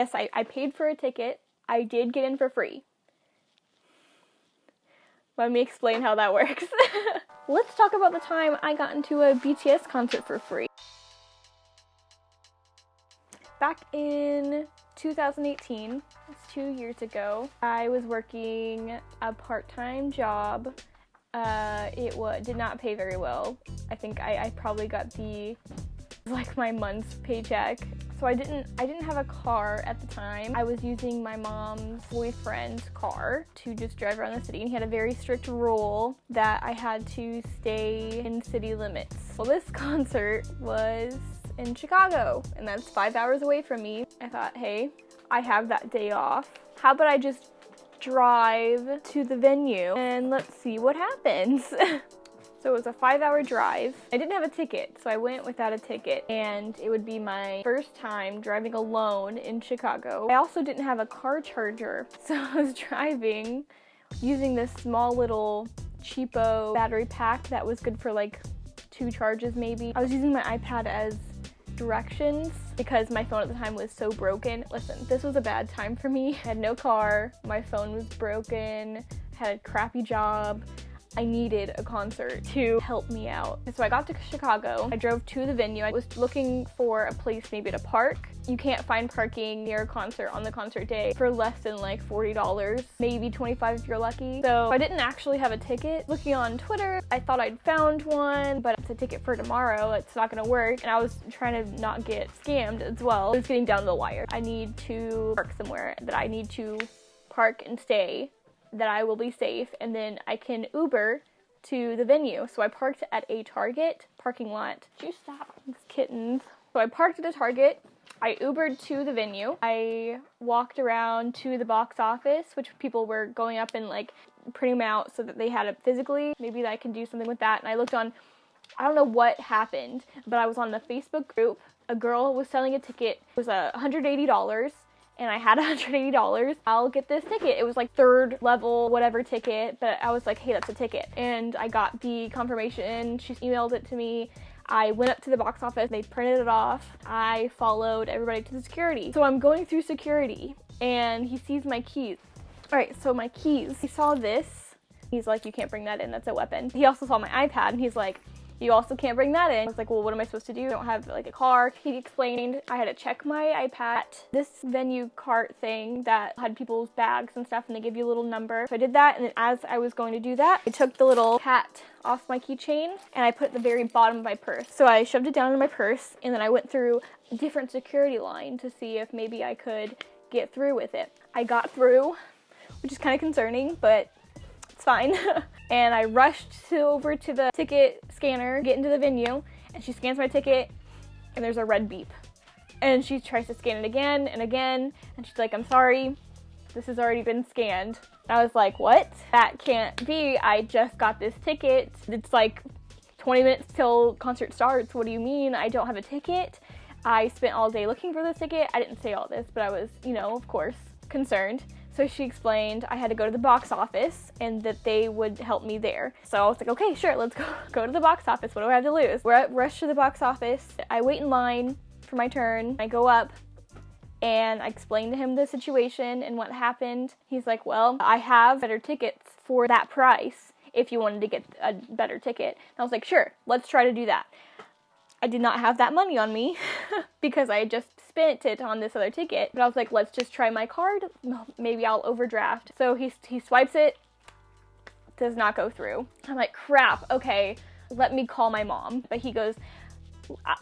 Yes, I paid for a ticket. I did get in for free. Let me explain how that works. Let's talk about the time I got into a BTS concert for free. Back in 2018, that's 2 years ago, I was working a part-time job. It did not pay very well. I think I probably got my month's paycheck. So I didn't have a car at the time. I was using my mom's boyfriend's car to just drive around the city, and he had a very strict rule that I had to stay in city limits. Well, this concert was in Chicago, and that's 5 hours away from me. I thought, hey, I have that day off. How about I just drive to the venue and let's see what happens. So it was a 5-hour drive. I didn't have a ticket, so I went without a ticket, and it would be my first time driving alone in Chicago. I also didn't have a car charger, so I was driving using this small little cheapo battery pack that was good for like 2 charges maybe. I was using my iPad as directions because my phone at the time was so broken. Listen, this was a bad time for me. I had no car, my phone was broken, had a crappy job. I needed a concert to help me out. And so I got to Chicago. I drove to the venue. I was looking for a place maybe to park. You can't find parking near a concert on the concert day for less than like $40, maybe $25 if you're lucky. So I didn't actually have a ticket. Looking on Twitter, I thought I'd found one, but it's a ticket for tomorrow. It's not gonna work. And I was trying to not get scammed as well. It was getting down to the wire. I need to park somewhere that I need to park and stay, that I will be safe, and then I can Uber to the venue. So I parked at a Target parking lot. Did you stop? These kittens. So I parked at a Target. I Ubered to the venue. I walked around to the box office, which people were going up and like printing them out so that they had it physically. Maybe I can do something with that. And I looked on, I don't know what happened, but I was on the Facebook group. A girl was selling a ticket. It was $180. And I had $180. I'll get this ticket. It was like 3rd level, whatever ticket, but I was like, hey, that's a ticket. And I got the confirmation. She emailed it to me. I went up to the box office. They printed it off. I followed everybody to the security. So I'm going through security, and he sees my keys. All right, so my keys. He saw this. He's like, you can't bring that in. That's a weapon. He also saw my iPad, and he's like, you also can't bring that in. I was like, well, what am I supposed to do? I don't have like a car. He explained I had to check my iPad. This venue cart thing that had people's bags and stuff, and they give you a little number. So I did that, and then as I was going to do that, I took the little hat off my keychain and I put it at the very bottom of my purse. So I shoved it down in my purse, and then I went through a different security line to see if maybe I could get through with it. I got through, which is kind of concerning, but it's fine. And I rushed over to the ticket scanner, get into the venue, and she scans my ticket, and there's a red beep. And she tries to scan it again and again, and she's like, I'm sorry, this has already been scanned. And I was like, what? That can't be. I just got this ticket. It's like 20 minutes till concert starts. What do you mean I don't have a ticket? I spent all day looking for this ticket. I didn't say all this, but I was, of course, concerned. So she explained I had to go to the box office and that they would help me there. So I was like, okay, sure, let's go to the box office. What do I have to lose? Rush to the box office. I wait in line for my turn. I go up and I explained to him the situation and what happened. He's like, well, I have better tickets for that price if you wanted to get a better ticket. And I was like, sure, let's try to do that. I did not have that money on me because I had just spent it on this other ticket. But I was like, let's just try my card. Maybe I'll overdraft. So he swipes it, does not go through. I'm like, crap, okay, let me call my mom. But he goes,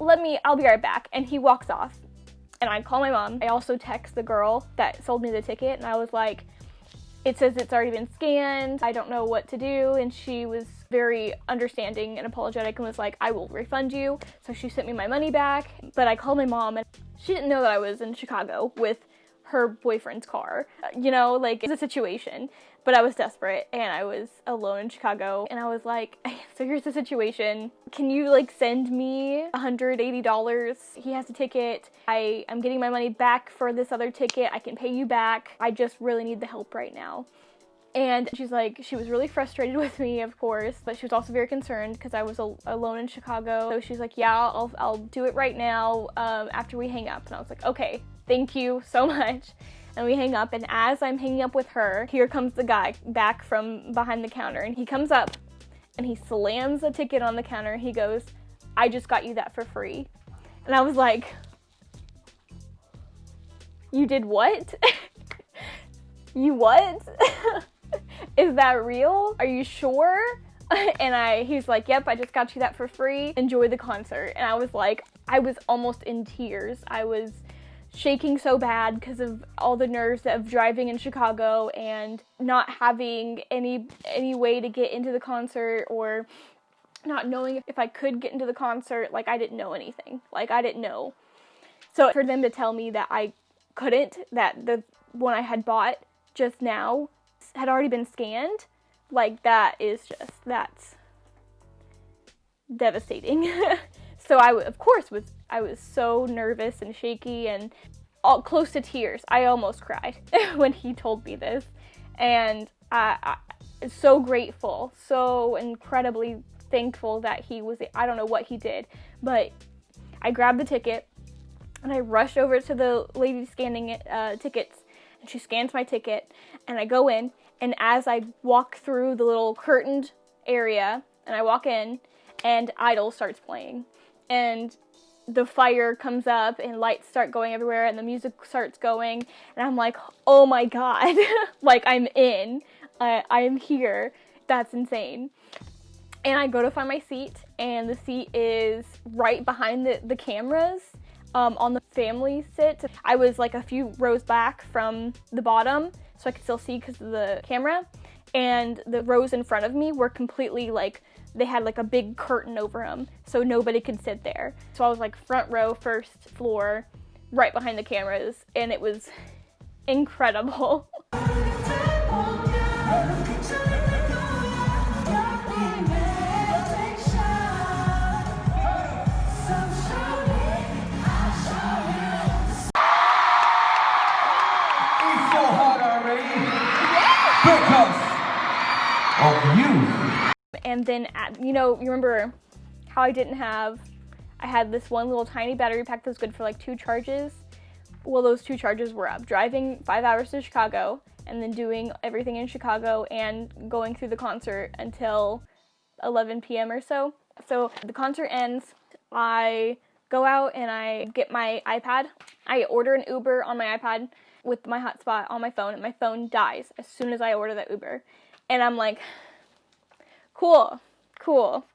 I'll be right back. And he walks off. And I call my mom. I also text the girl that sold me the ticket, and I was like, it says it's already been scanned. I don't know what to do. And she was very understanding and apologetic and was like, I will refund you. So she sent me my money back. But I called my mom, and she didn't know that I was in Chicago with her boyfriend's car. It's a situation. But I was desperate, and I was alone in Chicago, and I was like, so here's the situation. Can you send me $180? He has a ticket. I am getting my money back for this other ticket. I can pay you back. I just really need the help right now. And she was really frustrated with me, of course, but she was also very concerned because I was alone in Chicago. So she's like, yeah, I'll do it right now after we hang up. And I was like, okay, thank you so much. And we hang up, and as I'm hanging up with her, here comes the guy back from behind the counter, and he comes up and he slams a ticket on the counter. He goes, I just got you that for free. And I was like, you did what? You what? Is that real? Are you sure? And he's like, yep, I just got you that for free. Enjoy the concert. And I was like, I was almost in tears. I was shaking so bad because of all the nerves of driving in Chicago and not having any way to get into the concert, or not knowing if I could get into the concert. Like, I didn't know anything. Like, I didn't know. So for them to tell me that I couldn't, that the one I had bought just now had already been scanned, like, that's devastating. So I was so nervous and shaky and all close to tears. I almost cried when he told me this, and I'm so grateful, so incredibly thankful that he was. I don't know what he did, but I grabbed the ticket and I rushed over to the lady scanning tickets, and she scans my ticket, and I go in, and as I walk through the little curtained area and I walk in, and Idol starts playing, and the fire comes up and lights start going everywhere and the music starts going, and I'm like, oh my god, like, I'm in, I am here. That's insane. And I go to find my seat, and the seat is right behind the cameras, on the family sit. I was like a few rows back from the bottom, so I could still see because of the camera, and the rows in front of me were completely like, they had like a big curtain over them, so nobody could sit there. So I was like front row, first floor, right behind the cameras, and it was incredible. And then, you remember how I had this one little tiny battery pack that was good for like 2 charges? Well, those 2 charges were up. Driving 5 hours to Chicago, and then doing everything in Chicago, and going through the concert until 11 p.m. or so. So the concert ends, I go out and I get my iPad. I order an Uber on my iPad with my hotspot on my phone, and my phone dies as soon as I order that Uber. And I'm like, cool,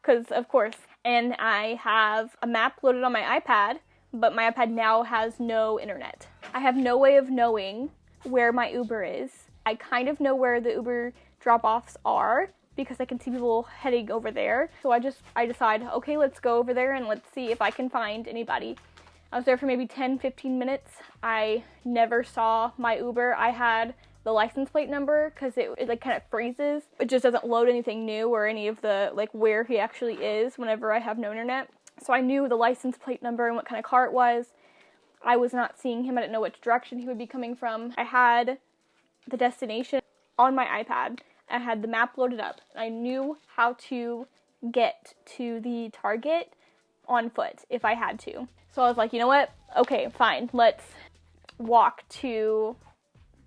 because of course. And I have a map loaded on my iPad, but my iPad now has no internet. I have no way of knowing where my Uber is. I kind of know where the Uber drop-offs are because I can see people heading over there. So I decide, okay, let's go over there and let's see if I can find anybody. I was there for maybe 10-15 minutes. I never saw my Uber. I had the license plate number because it like kind of freezes. It just doesn't load anything new or any of the like where he actually is whenever I have no internet. So I knew the license plate number and what kind of car it was. I was not seeing him. I didn't know which direction he would be coming from. I had the destination on my iPad. I had the map loaded up. I knew how to get to the Target on foot if I had to. So I was like, you know what? Okay, fine. Let's walk to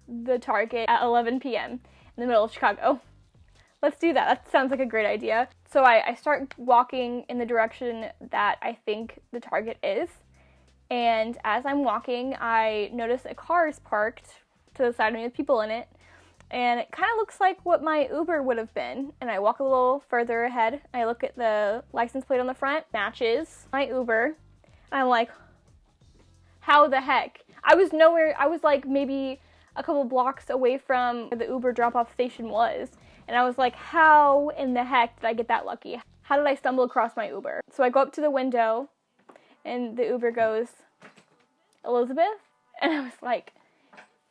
the Target at 11 p.m. in the middle of Chicago. Let's do that. That sounds like a great idea. So I start walking in the direction that I think the Target is. And as I'm walking, I notice a car is parked to the side of me with people in it. And it kind of looks like what my Uber would have been. And I walk a little further ahead. I look at the license plate on the front, matches my Uber. And I'm like, how the heck? I was like maybe a couple blocks away from where the Uber drop-off station was. And I was like, how in the heck did I get that lucky? How did I stumble across my Uber? So I go up to the window, and the Uber goes, Elizabeth? And I was like,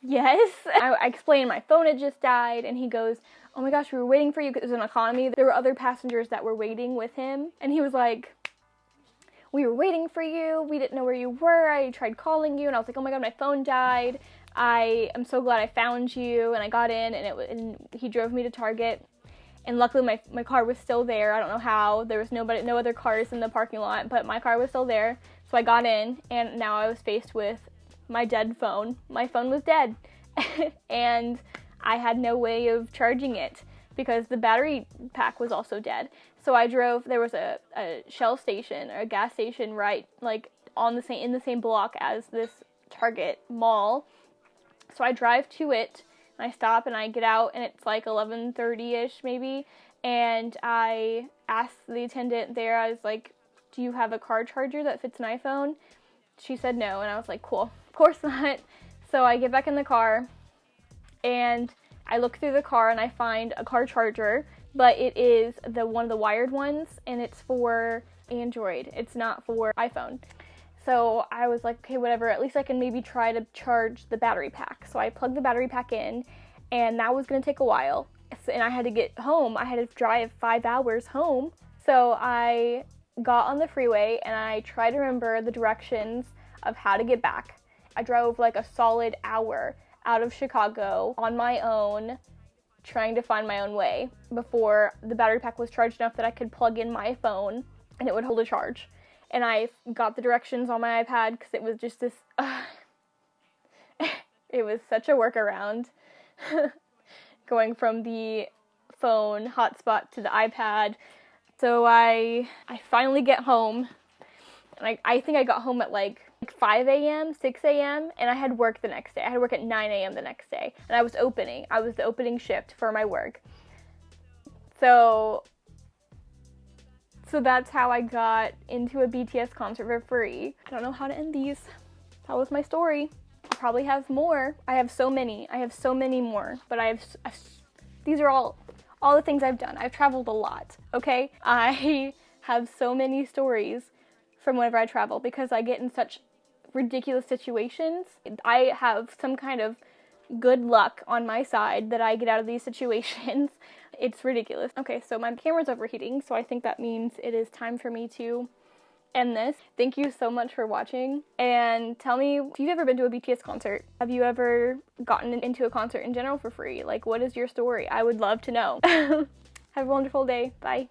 yes. I explained my phone had just died, and he goes, oh my gosh, we were waiting for you. It was an economy. There were other passengers that were waiting with him. And he was like, we were waiting for you. We didn't know where you were. I tried calling you, and I was like, oh my god, my phone died. I am so glad I found you. And I got in, and he drove me to Target. And luckily my car was still there. I don't know how. There was no other cars in the parking lot, but my car was still there. So I got in, and now I was faced with my dead phone. My phone was dead. And I had no way of charging it because the battery pack was also dead. So I drove, there was a Shell station or a gas station right like in the same block as this Target mall. So I drive to it and I stop and I get out and it's like 11:30ish maybe, and I asked the attendant there, I was like, do you have a car charger that fits an iPhone? She said no, and I was like, cool, of course not. So I get back in the car and I look through the car and I find a car charger, but it is one of the wired ones and it's for Android. It's not for iPhone. So I was like, okay, whatever, at least I can maybe try to charge the battery pack. So I plugged the battery pack in, and that was gonna take a while. And I had to get home. I had to drive 5 hours home. So I got on the freeway and I tried to remember the directions of how to get back. I drove like a solid hour out of Chicago on my own, trying to find my own way before the battery pack was charged enough that I could plug in my phone and it would hold a charge. And I got the directions on my iPad because it was just this, it was such a workaround going from the phone hotspot to the iPad. So I finally get home, and I think I got home at like 5 a.m., 6 a.m., and I had work the next day. I had work at 9 a.m. the next day, and I was the opening shift for my work. So that's how I got into a BTS concert for free. I don't know how to end these. That was my story. I probably have more. I have so many more, but these are all the things I've done. I've traveled a lot, okay? I have so many stories from whenever I travel because I get in such ridiculous situations. I have some kind of good luck on my side that I get out of these situations. It's ridiculous. Okay, so my camera's overheating, so I think that means it is time for me to end this. Thank you so much for watching, and tell me if you've ever been to a BTS concert. Have you ever gotten into a concert in general for free? Like, what is your story? I would love to know. Have a wonderful day. Bye.